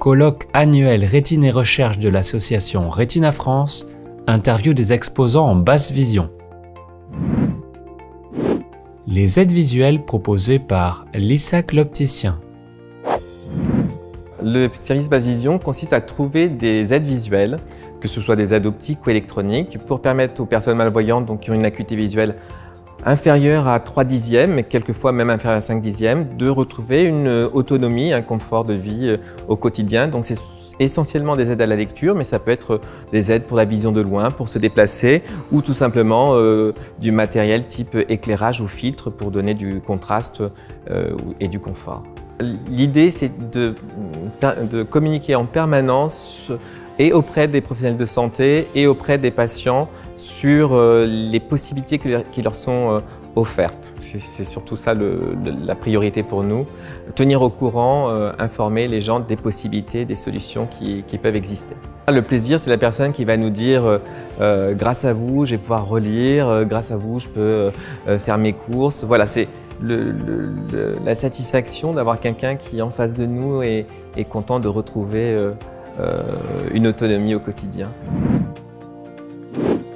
colloque annuel Rétine et Recherche de l'association Retina France, interview des exposants en basse vision. Les aides visuelles proposées par l'ISAC l'opticien. Le service basse vision consiste à trouver des aides visuelles, que ce soit des aides optiques ou électroniques, pour permettre aux personnes malvoyantes, donc qui ont une acuité visuelle inférieure à 3/10, et quelquefois même inférieure à 5/10, de retrouver une autonomie, un confort de vie au quotidien. Donc c'est essentiellement des aides à la lecture, mais ça peut être des aides pour la vision de loin, pour se déplacer, ou tout simplement du matériel type éclairage ou filtre pour donner du contraste et du confort. L'idée, c'est de communiquer en permanence et auprès des professionnels de santé et auprès des patients sur les possibilités qui leur sont offertes. C'est surtout ça la priorité pour nous. Tenir au courant, informer les gens des possibilités, des solutions qui peuvent exister. Le plaisir, c'est la personne qui va nous dire grâce à vous, je vais pouvoir relire, grâce à vous, je peux faire mes courses. Voilà, c'est la satisfaction d'avoir quelqu'un qui, en face de nous, est content de retrouver une autonomie au quotidien.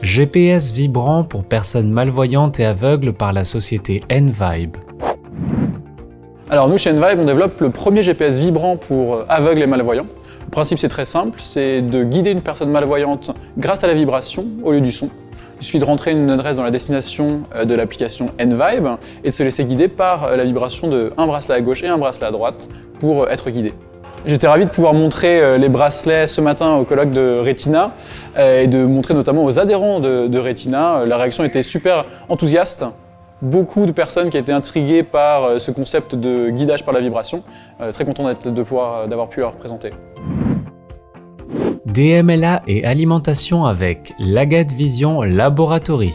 GPS vibrant pour personnes malvoyantes et aveugles par la société Envibe. Alors nous, chez Envibe, on développe le premier GPS vibrant pour aveugles et malvoyants. Le principe, c'est très simple, c'est de guider une personne malvoyante grâce à la vibration au lieu du son. Il suffit de rentrer une adresse dans la destination de l'application Envibe et de se laisser guider par la vibration de un bracelet à gauche et un bracelet à droite pour être guidé. J'étais ravi de pouvoir montrer les bracelets ce matin au colloque de Retina et de montrer notamment aux adhérents de Retina. La réaction était super enthousiaste. Beaucoup de personnes qui étaient intriguées par ce concept de guidage par la vibration. Très content d'avoir pu leur présenter. DMLA et alimentation avec Laguette Vision Laboratory.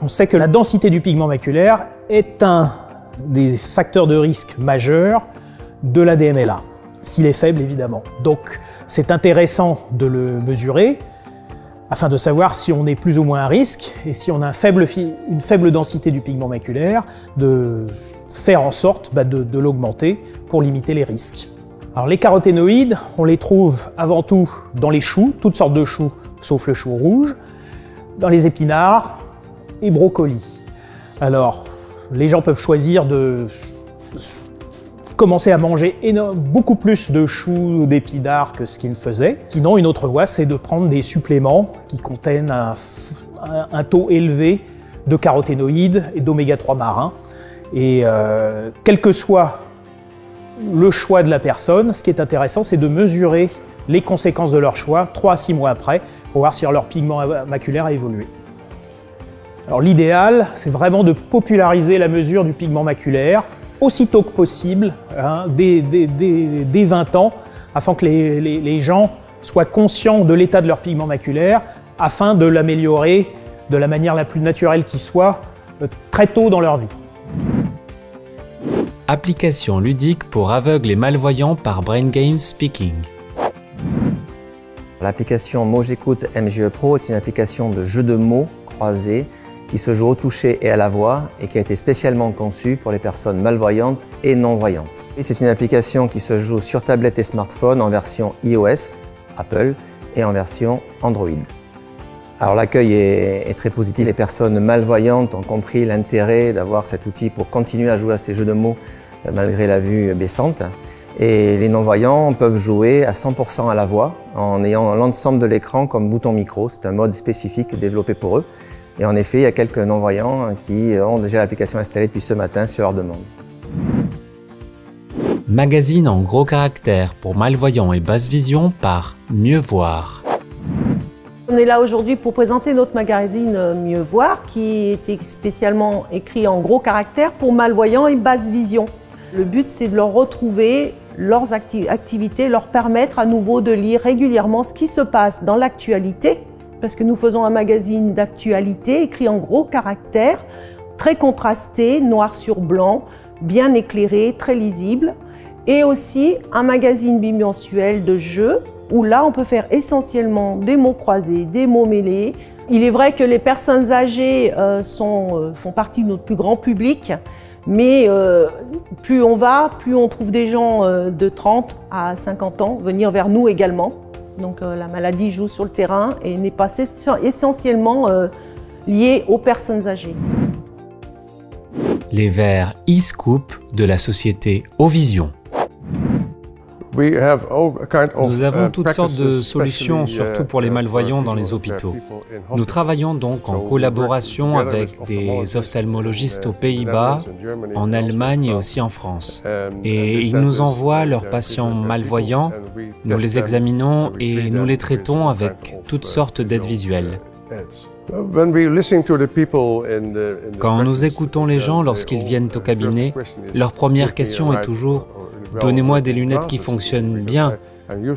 On sait que la densité du pigment maculaire est un des facteurs de risque majeurs de la DMLA, s'il est faible évidemment. Donc c'est intéressant de le mesurer afin de savoir si on est plus ou moins à risque et si on a une faible densité du pigment maculaire, de faire en sorte de l'augmenter pour limiter les risques. Alors les caroténoïdes, on les trouve avant tout dans les choux, toutes sortes de choux sauf le chou rouge, dans les épinards et brocolis. Alors les gens peuvent choisir de commencer à manger beaucoup plus de choux ou d'épinards que ce qu'ils faisaient. Sinon, une autre voie, c'est de prendre des suppléments qui contiennent un taux élevé de caroténoïdes et d'oméga 3 marins. Et quel que soit le choix de la personne, ce qui est intéressant, c'est de mesurer les conséquences de leur choix 3 à 6 mois après pour voir si leur pigment maculaire a évolué. Alors l'idéal, c'est vraiment de populariser la mesure du pigment maculaire aussitôt que possible, dès 20 ans, afin que les gens soient conscients de l'état de leur pigment maculaire, afin de l'améliorer de la manière la plus naturelle qui soit, très tôt dans leur vie. Application ludique pour aveugles et malvoyants par Brain Games Speaking. L'application Mots J'écoute MJE Pro est une application de jeu de mots croisés qui se joue au toucher et à la voix et qui a été spécialement conçue pour les personnes malvoyantes et non-voyantes. C'est une application qui se joue sur tablette et smartphone en version iOS, Apple, et en version Android. Alors l'accueil est très positif. Les personnes malvoyantes ont compris l'intérêt d'avoir cet outil pour continuer à jouer à ces jeux de mots malgré la vue baissante. Et les non-voyants peuvent jouer à 100% à la voix en ayant l'ensemble de l'écran comme bouton micro. C'est un mode spécifique développé pour eux. Et en effet, il y a quelques non-voyants qui ont déjà l'application installée depuis ce matin sur leur demande. Magazine en gros caractères pour malvoyants et basse vision par Mieux Voir. On est là aujourd'hui pour présenter notre magazine Mieux Voir qui était spécialement écrit en gros caractères pour malvoyants et basse vision. Le but, c'est de leur retrouver leurs activités, leur permettre à nouveau de lire régulièrement ce qui se passe dans l'actualité, parce que nous faisons un magazine d'actualité écrit en gros caractères, très contrasté, noir sur blanc, bien éclairé, très lisible, et aussi un magazine bimensuel de jeux, où là on peut faire essentiellement des mots croisés, des mots mêlés. Il est vrai que les personnes âgées font partie de notre plus grand public, Mais plus on va, plus on trouve des gens de 30 à 50 ans venir vers nous également. Donc la maladie joue sur le terrain et n'est pas essentiellement liée aux personnes âgées. Les verres e-Scoop de la société Ovision. Nous avons toutes sortes de solutions, surtout pour les malvoyants dans les hôpitaux. Nous travaillons donc en collaboration avec des ophtalmologistes aux Pays-Bas, en Allemagne et aussi en France. Et ils nous envoient leurs patients malvoyants, nous les examinons et nous les traitons avec toutes sortes d'aides visuelles. Quand nous écoutons les gens lorsqu'ils viennent au cabinet, leur première question est toujours « Donnez-moi des lunettes qui fonctionnent bien,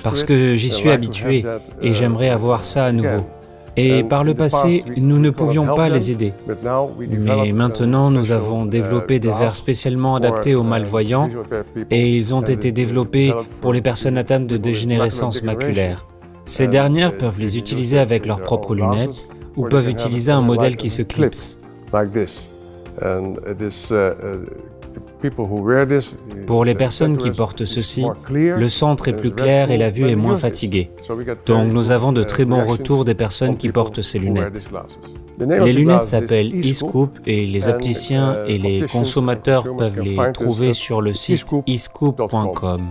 parce que j'y suis habitué et j'aimerais avoir ça à nouveau. » Et par le passé, nous ne pouvions pas les aider. Mais maintenant, nous avons développé des verres spécialement adaptés aux malvoyants et ils ont été développés pour les personnes atteintes de dégénérescence maculaire. Ces dernières peuvent les utiliser avec leurs propres lunettes ou peuvent utiliser un modèle qui se clipse. Pour les personnes qui portent ceci, le centre est plus clair et la vue est moins fatiguée. Donc nous avons de très bons retours des personnes qui portent ces lunettes. Les lunettes s'appellent e-Scoop et les opticiens et les consommateurs peuvent les trouver sur le site escoop.com.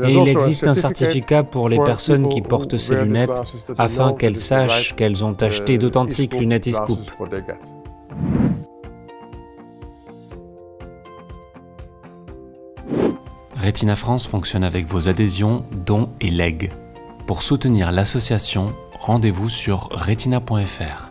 Et il existe un certificat pour les personnes qui portent ces lunettes afin qu'elles sachent qu'elles ont acheté d'authentiques lunettes e-Scoop. Retina France fonctionne avec vos adhésions, dons et legs. Pour soutenir l'association, rendez-vous sur retina.fr.